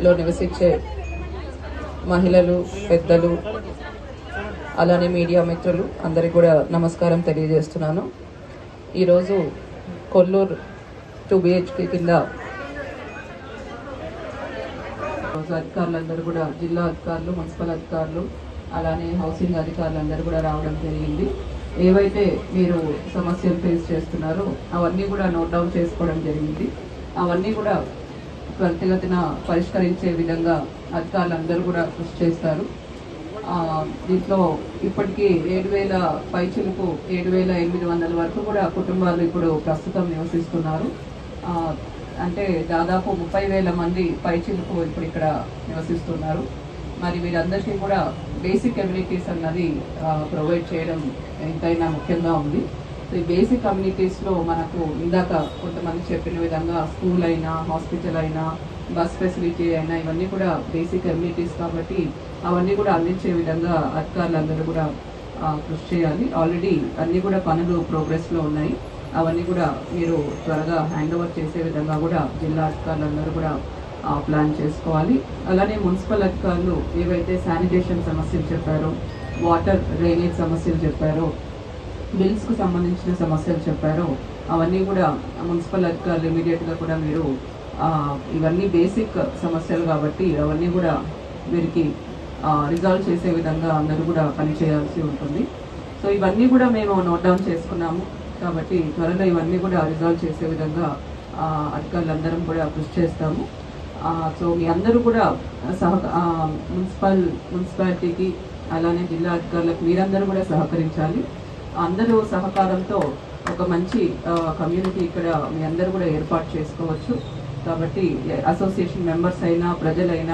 లో నివసించే మహిళలు, పెద్దలు, అలానే మీడియా మిత్రులు అందరికీ కూడా నమస్కారం తెలియజేస్తున్నాను. ఈరోజు కొల్లూరు 2 BHK కింద అధికారులందరూ కూడా, జిల్లా అధికారులు, మున్సిపల్ అధికారులు, అలానే హౌసింగ్ అధికారులందరూ కూడా రావడం జరిగింది. ఏవైతే మీరు సమస్యలు ఫేస్ చేస్తున్నారో అవన్నీ కూడా నోట్ డౌన్ చేసుకోవడం జరిగింది. అవన్నీ కూడా త్వరితగతిన పరిష్కరించే విధంగా అధికారులందరూ కూడా కృషి చేస్తారు. దీంట్లో ఇప్పటికీ 7,000 పైచిలకు 7,800 వరకు కూడా కుటుంబాలు ఇప్పుడు ప్రస్తుతం నివసిస్తున్నారు. అంటే దాదాపు 30,000 మంది పైచిలకు ఇప్పుడు ఇక్కడ నివసిస్తున్నారు. మరి వీరందరికీ కూడా బేసిక్ కమ్యూనిటీస్ అన్నది ప్రొవైడ్ చేయడం ఎంతైనా ముఖ్యంగా ఉంది. ఈ బేసిక్ కమ్యూనిటీస్లో మనకు ఇందాక కొంతమంది చెప్పిన విధంగా స్కూల్ అయినా, హాస్పిటల్ అయినా, బస్ ఫెసిలిటీ అయినా, ఇవన్నీ కూడా బేసిక్ కమ్యూనిటీస్ కాబట్టి అవన్నీ కూడా అందించే విధంగా అధికారులందరూ కూడా కృషి చేయాలి. ఆల్రెడీ అన్నీ కూడా పనులు ప్రోగ్రెస్లో ఉన్నాయి. అవన్నీ కూడా మీరు త్వరగా హ్యాండ్ ఓవర్ చేసే విధంగా కూడా జిల్లా అధికారులందరూ కూడా ప్లాన్ చేసుకోవాలి. అలానే మున్సిపల్ అధికారులు ఏవైతే శానిటేషన్ సమస్యలు చెప్పారో, వాటర్ డ్రైనేజ్ సమస్యలు చెప్పారో, బిల్స్కు సంబంధించిన సమస్యలు చెప్పారో అవన్నీ కూడా మున్సిపల్ అధికారులు ఇమీడియట్గా కూడా మీరు ఇవన్నీ బేసిక్ సమస్యలు కాబట్టి అవన్నీ కూడా వీరికి రిజాల్వ్ చేసే విధంగా అందరూ కూడా పనిచేయాల్సి ఉంటుంది. సో ఇవన్నీ కూడా మేము నోట్ డౌన్ చేసుకున్నాము కాబట్టి త్వరలో ఇవన్నీ కూడా రిజాల్వ్ చేసే విధంగా అధికారులందరం కూడా కృషి చేస్తాము. సో మీ అందరూ కూడా మున్సిపాలిటీకి అలానే జిల్లా అధికారులకు మీరందరూ కూడా సహకరించాలి. అందరూ సహకారంతో ఒక మంచి కమ్యూనిటీ ఇక్కడ మీ అందరూ కూడా ఏర్పాటు చేసుకోవచ్చు. కాబట్టి అసోసియేషన్ మెంబర్స్ అయినా, ప్రజలైనా